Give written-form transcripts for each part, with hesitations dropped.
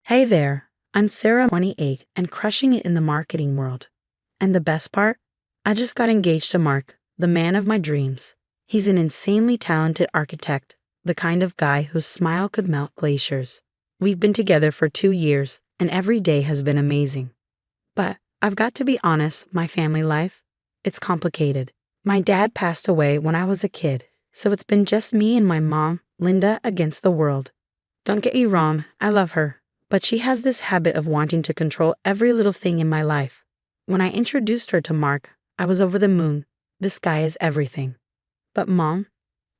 Hey there, I'm Sarah, 28, and crushing it in the marketing world. And the best part? I just got engaged to Mark, the man of my dreams. He's an insanely talented architect, the kind of guy whose smile could melt glaciers. We've been together for 2 years, and every day has been amazing. But I've got to be honest, my family life, it's complicated. My dad passed away when I was a kid, so it's been just me and my mom, Linda, against the world. Don't get me wrong, I love her. But she has this habit of wanting to control every little thing in my life. When I introduced her to Mark, I was over the moon. This guy is everything. But Mom,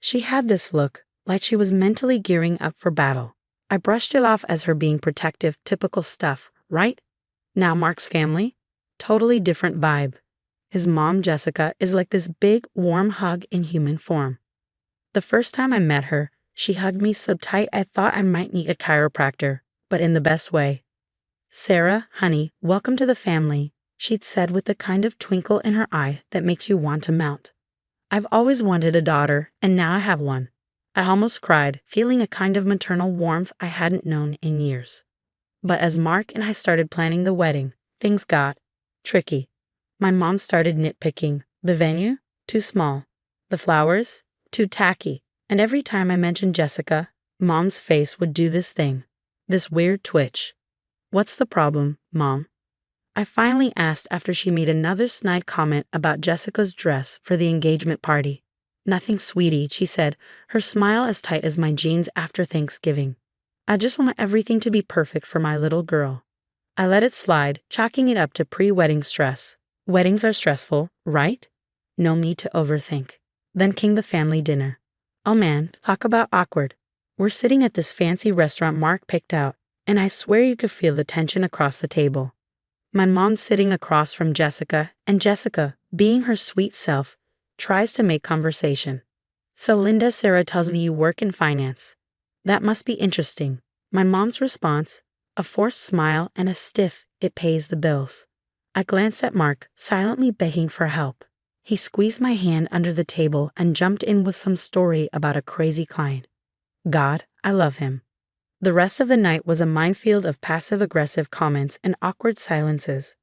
she had this look, like she was mentally gearing up for battle. I brushed it off as her being protective, typical stuff, right? Now Mark's family? Totally different vibe. His mom, Jessica, is like this big, warm hug in human form. The first time I met her, she hugged me so tight I thought I might need a chiropractor. But in the best way. "Sarah, honey, welcome to the family," she'd said with the kind of twinkle in her eye that makes you want to melt. I've always wanted a daughter, and now I have one. I almost cried, feeling a kind of maternal warmth I hadn't known in years. But as Mark and I started planning the wedding, things got tricky. My mom started nitpicking. The venue? Too small. The flowers? Too tacky. And every time I mentioned Jessica, Mom's face would do this thing. This weird twitch. "What's the problem, Mom?" I finally asked after she made another snide comment about Jessica's dress for the engagement party. "Nothing, sweetie," she said, her smile as tight as my jeans after Thanksgiving. "I just want everything to be perfect for my little girl." I let it slide, chalking it up to pre-wedding stress. Weddings are stressful, right? No need to overthink. Then came the family dinner. Oh man, talk about awkward. We're sitting at this fancy restaurant Mark picked out, and I swear you could feel the tension across the table. My mom's sitting across from Jessica, and Jessica, being her sweet self, tries to make conversation. "So Linda, Sarah tells me you work in finance. That must be interesting." My mom's response, a forced smile and a stiff, "It pays the bills." I glanced at Mark, silently begging for help. He squeezed my hand under the table and jumped in with some story about a crazy client. God, I love him. The rest of the night was a minefield of passive-aggressive comments and awkward silences.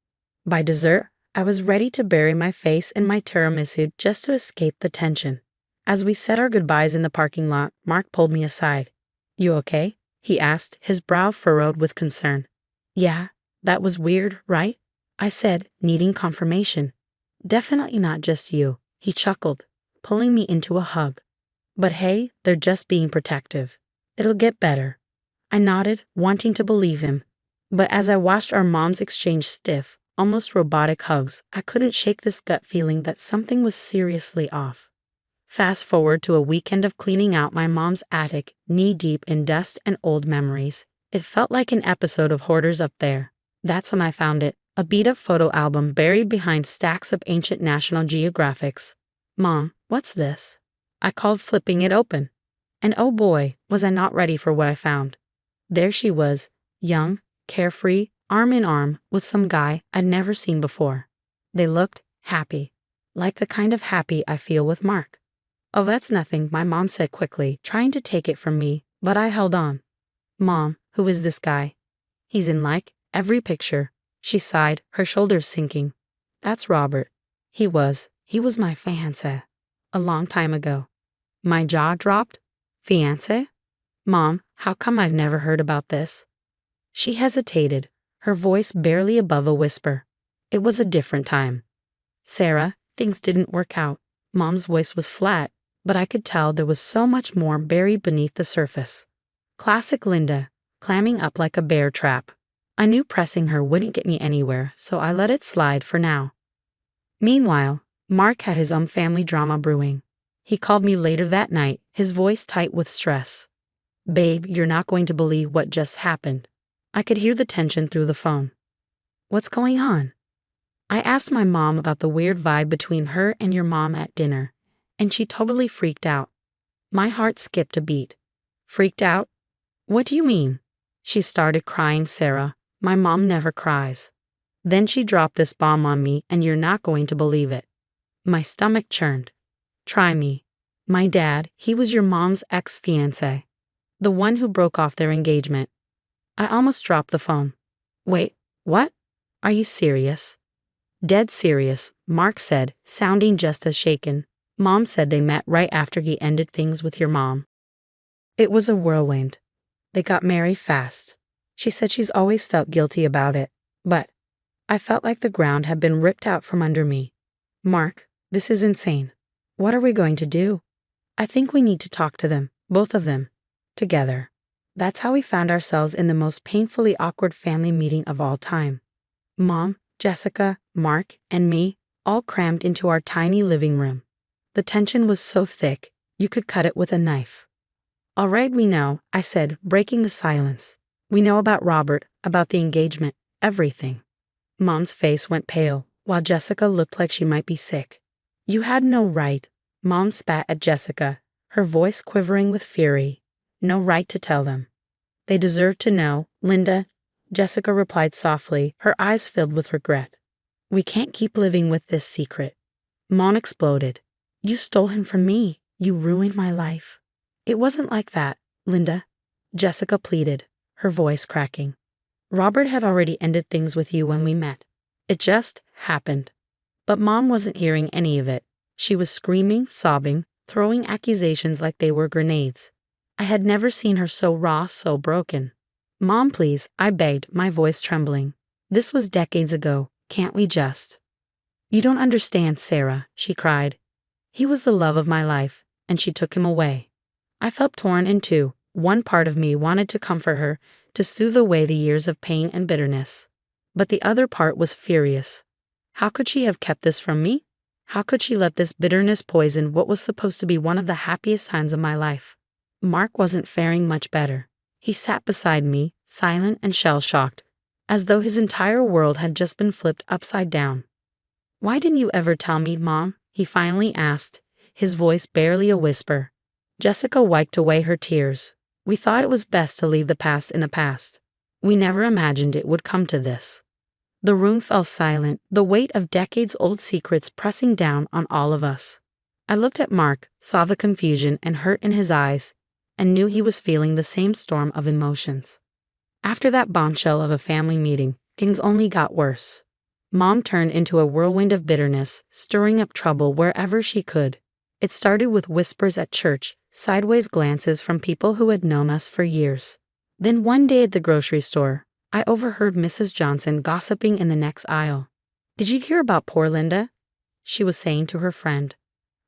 By dessert, I was ready to bury my face in my tiramisu just to escape the tension. As we said our goodbyes in the parking lot, Mark pulled me aside. "You okay?" he asked, his brow furrowed with concern. "Yeah, that was weird, right?" I said, needing confirmation. "Definitely not just you," he chuckled, pulling me into a hug. "But hey, they're just being protective. It'll get better." I nodded, wanting to believe him. But as I watched our moms exchange stiff, almost robotic hugs, I couldn't shake this gut feeling that something was seriously off. Fast forward to a weekend of cleaning out my mom's attic, knee-deep in dust and old memories. It felt like an episode of Hoarders Up There. That's when I found it, a beat-up photo album buried behind stacks of ancient National Geographics. "Mom, what's this?" I called, flipping it open. And oh boy, was I not ready for what I found. There she was, young, carefree, arm in arm with some guy I'd never seen before. They looked happy, like the kind of happy I feel with Mark. "Oh, that's nothing," my mom said quickly, trying to take it from me, but I held on. "Mom, who is this guy?" "He's in like every picture," she sighed, her shoulders sinking. "That's Robert. He was my fiancé. A long time ago." My jaw dropped. "Fiancé? Mom, how come I've never heard about this?" She hesitated, her voice barely above a whisper. It was a different time. "Sarah, things didn't work out." Mom's voice was flat, but I could tell there was so much more buried beneath the surface. Classic Linda, clamming up like a bear trap. I knew pressing her wouldn't get me anywhere, so I let it slide for now. Meanwhile, Mark had his own family drama brewing. He called me later that night, his voice tight with stress. "Babe, you're not going to believe what just happened." I could hear the tension through the phone. "What's going on?" I asked my mom about the weird vibe between her and your mom at dinner, and she totally freaked out. My heart skipped a beat. "Freaked out? What do you mean?" She started crying. "Sarah, my mom never cries." Then she dropped this bomb on me, and you're not going to believe it. My stomach churned. "Try me. My dad, he was your mom's ex-fiancé. The one who broke off their engagement." I almost dropped the phone. Wait, what? Are you serious? Dead serious, Mark said, sounding just as shaken. Mom said they met right after he ended things with your mom. It was a whirlwind. They got married fast. She said she's always felt guilty about it, but I felt like the ground had been ripped out from under me. Mark, this is insane. What are we going to do? I think we need to talk to them, both of them, together. That's how we found ourselves in the most painfully awkward family meeting of all time. Mom, Jessica, Mark, and me, all crammed into our tiny living room. The tension was so thick, you could cut it with a knife. All right, we know, I said, breaking the silence. We know about Robert, about the engagement, everything. Mom's face went pale, while Jessica looked like she might be sick. You had no right. Mom spat at Jessica, her voice quivering with fury. No right to tell them. They deserve to know, Linda, Jessica replied softly, her eyes filled with regret. We can't keep living with this secret. Mom exploded. You stole him from me. You ruined my life. It wasn't like that, Linda, Jessica pleaded, her voice cracking. Robert had already ended things with you when we met. It just happened. But Mom wasn't hearing any of it. She was screaming, sobbing, throwing accusations like they were grenades. I had never seen her so raw, so broken. Mom, please, I begged, my voice trembling. This was decades ago. Can't we just? You don't understand, Sarah, she cried. He was the love of my life, and she took him away. I felt torn in two. One part of me wanted to comfort her, to soothe away the years of pain and bitterness. But the other part was furious. How could she have kept this from me? How could she let this bitterness poison what was supposed to be one of the happiest times of my life? Mark wasn't faring much better. He sat beside me, silent and shell-shocked, as though his entire world had just been flipped upside down. Why didn't you ever tell me, Mom? He finally asked, his voice barely a whisper. Jessica wiped away her tears. We thought it was best to leave the past in the past. We never imagined it would come to this. The room fell silent, the weight of decades-old secrets pressing down on all of us. I looked at Mark, saw the confusion and hurt in his eyes, and knew he was feeling the same storm of emotions. After that bombshell of a family meeting, things only got worse. Mom turned into a whirlwind of bitterness, stirring up trouble wherever she could. It started with whispers at church, sideways glances from people who had known us for years. Then one day at the grocery store, I overheard Mrs. Johnson gossiping in the next aisle. Did you hear about poor Linda? She was saying to her friend.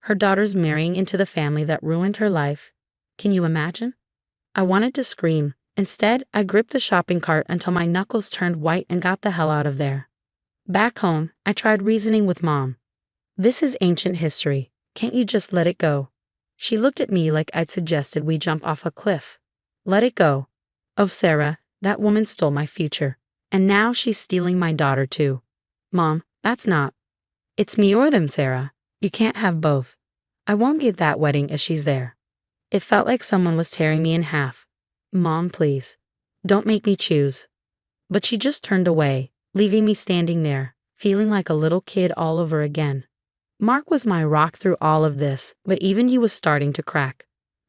Her daughter's marrying into the family that ruined her life. Can you imagine? I wanted to scream. Instead, I gripped the shopping cart until my knuckles turned white and got the hell out of there. Back home, I tried reasoning with Mom. This is ancient history. Can't you just let it go? She looked at me like I'd suggested we jump off a cliff. Let it go. Oh, Sarah, that woman stole my future. And now she's stealing my daughter too. Mom, that's not. It's me or them, Sarah. You can't have both. I won't be at that wedding if she's there. It felt like someone was tearing me in half. Mom, please. Don't make me choose. But she just turned away, leaving me standing there, feeling like a little kid all over again. Mark was my rock through all of this, but even he was starting to crack.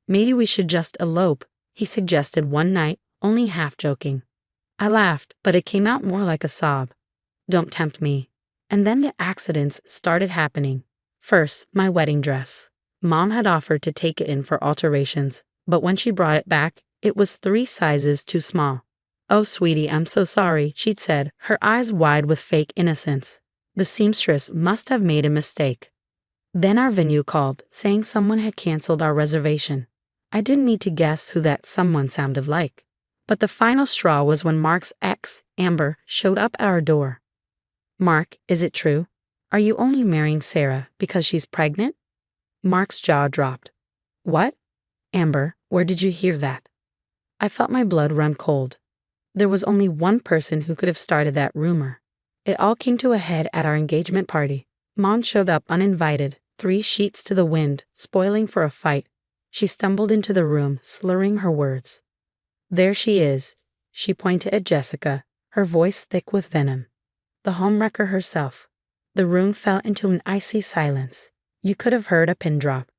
Maybe we should just elope, he suggested one night, only half joking. I laughed, but it came out more like a sob. Don't tempt me. And then the accidents started happening. First, my wedding dress. Mom had offered to take it in for alterations, but when she brought it back, it was 3 sizes too small. Oh, sweetie, I'm so sorry, she'd said, her eyes wide with fake innocence. The seamstress must have made a mistake. Then our venue called, saying someone had canceled our reservation. I didn't need to guess who that someone sounded like. But the final straw was when Mark's ex, Amber, showed up at our door. Mark, is it true? Are you only marrying Sarah because she's pregnant? Mark's jaw dropped. What? Amber, where did you hear that? I felt my blood run cold. There was only one person who could have started that rumor. It all came to a head at our engagement party. Mom showed up uninvited, 3 sheets to the wind, spoiling for a fight. She stumbled into the room, slurring her words. There she is. She pointed at Jessica, her voice thick with venom. The homewrecker herself. The room fell into an icy silence. You could have heard a pin drop.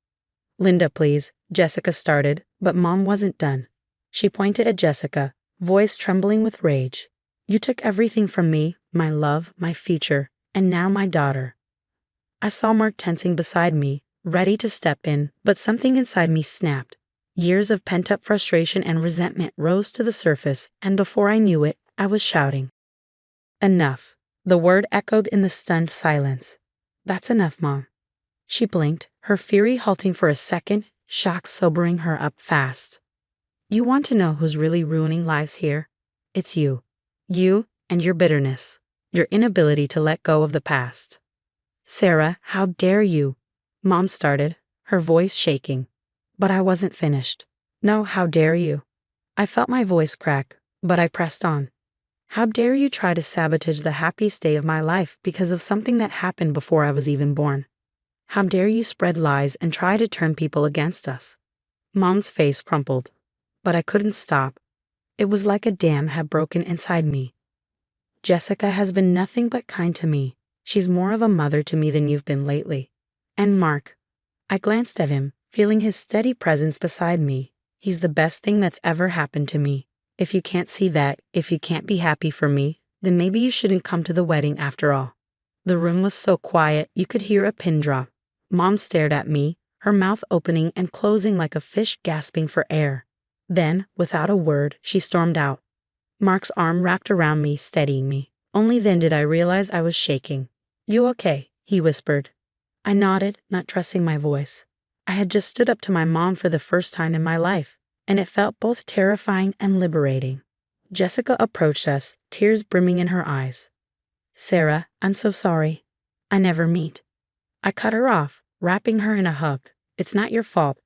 Linda, please, Jessica started, but Mom wasn't done. She pointed at Jessica, voice trembling with rage. You took everything from me, my love, my future, and now my daughter. I saw Mark tensing beside me, ready to step in, but something inside me snapped. Years of pent-up frustration and resentment rose to the surface, and before I knew it, I was shouting. Enough. The word echoed in the stunned silence. That's enough, Mom. She blinked, her fury halting for a second, shock sobering her up fast. You want to know who's really ruining lives here? It's you. You and your bitterness. Your inability to let go of the past. Sarah, how dare you? Mom started, her voice shaking. But I wasn't finished. No, how dare you? I felt my voice crack, but I pressed on. How dare you try to sabotage the happiest day of my life because of something that happened before I was even born? How dare you spread lies and try to turn people against us? Mom's face crumpled, but I couldn't stop. It was like a dam had broken inside me. Jessica has been nothing but kind to me. She's more of a mother to me than you've been lately. And Mark. I glanced at him, feeling his steady presence beside me. He's the best thing that's ever happened to me. If you can't see that, if you can't be happy for me, then maybe you shouldn't come to the wedding after all. The room was so quiet you could hear a pin drop. Mom stared at me, her mouth opening and closing like a fish gasping for air. Then, without a word, she stormed out. Mark's arm wrapped around me, steadying me. Only then did I realize I was shaking. You okay? He whispered. I nodded, not trusting my voice. I had just stood up to my mom for the first time in my life, and it felt both terrifying and liberating. Jessica approached us, tears brimming in her eyes. Sarah, I'm so sorry. I never meant. I cut her off, wrapping her in a hug. It's not your fault.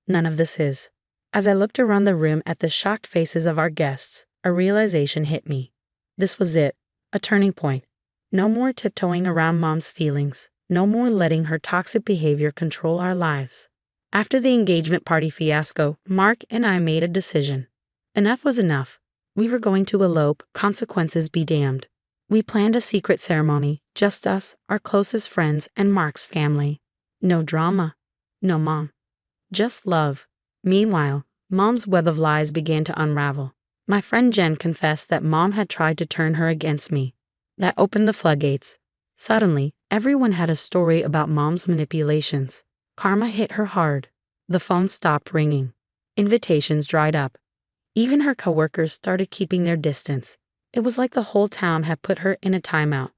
None of this is. As I looked around the room at the shocked faces of our guests, a realization hit me. This was it, a turning point. No more tiptoeing around Mom's feelings. No more letting her toxic behavior control our lives. After the engagement party fiasco, Mark and I made a decision. Enough was enough. We were going to elope, consequences be damned. We planned a secret ceremony, just us, our closest friends, and Mark's family. No drama. No Mom. Just love. Meanwhile, Mom's web of lies began to unravel. My friend Jen confessed that Mom had tried to turn her against me. That opened the floodgates. Suddenly, everyone had a story about Mom's manipulations. Karma hit her hard. The phone stopped ringing. Invitations dried up. Even her coworkers started keeping their distance. It was like the whole town had put her in a timeout.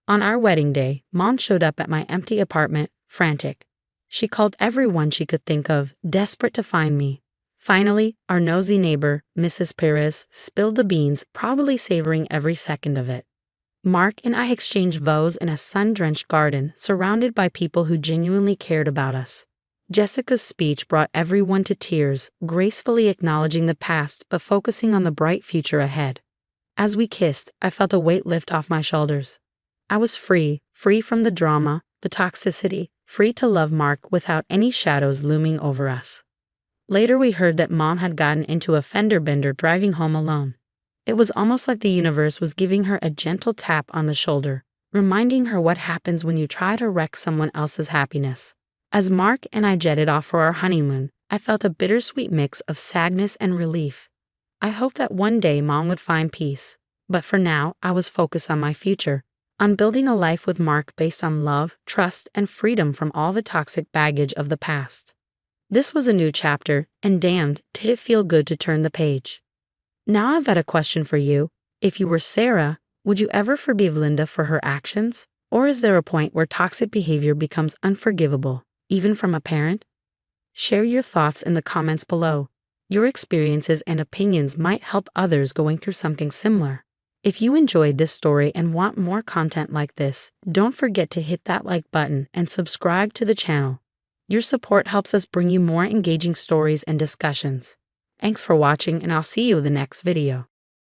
On our wedding day, Mom showed up at my empty apartment, frantic. She called everyone she could think of, desperate to find me. Finally, our nosy neighbor, Mrs. Perez, spilled the beans, probably savoring every second of it. Mark and I exchanged vows in a sun-drenched garden, surrounded by people who genuinely cared about us. Jessica's speech brought everyone to tears, gracefully acknowledging the past but focusing on the bright future ahead. As we kissed, I felt a weight lift off my shoulders. I was free from the drama, the toxicity, free to love Mark without any shadows looming over us. Later we heard that Mom had gotten into a fender bender driving home alone. It was almost like the universe was giving her a gentle tap on the shoulder, reminding her what happens when you try to wreck someone else's happiness. As Mark and I jetted off for our honeymoon, I felt a bittersweet mix of sadness and relief. I hoped that one day Mom would find peace, but for now I was focused on my future, on building a life with Mark based on love, trust, and freedom from all the toxic baggage of the past. This was a new chapter, and damned, did it feel good to turn the page. Now I've got a question for you. If you were Sarah, would you ever forgive Linda for her actions? Or is there a point where toxic behavior becomes unforgivable, even from a parent? Share your thoughts in the comments below. Your experiences and opinions might help others going through something similar. If you enjoyed this story and want more content like this, don't forget to hit that like button and subscribe to the channel. Your support helps us bring you more engaging stories and discussions. Thanks for watching, and I'll see you in the next video.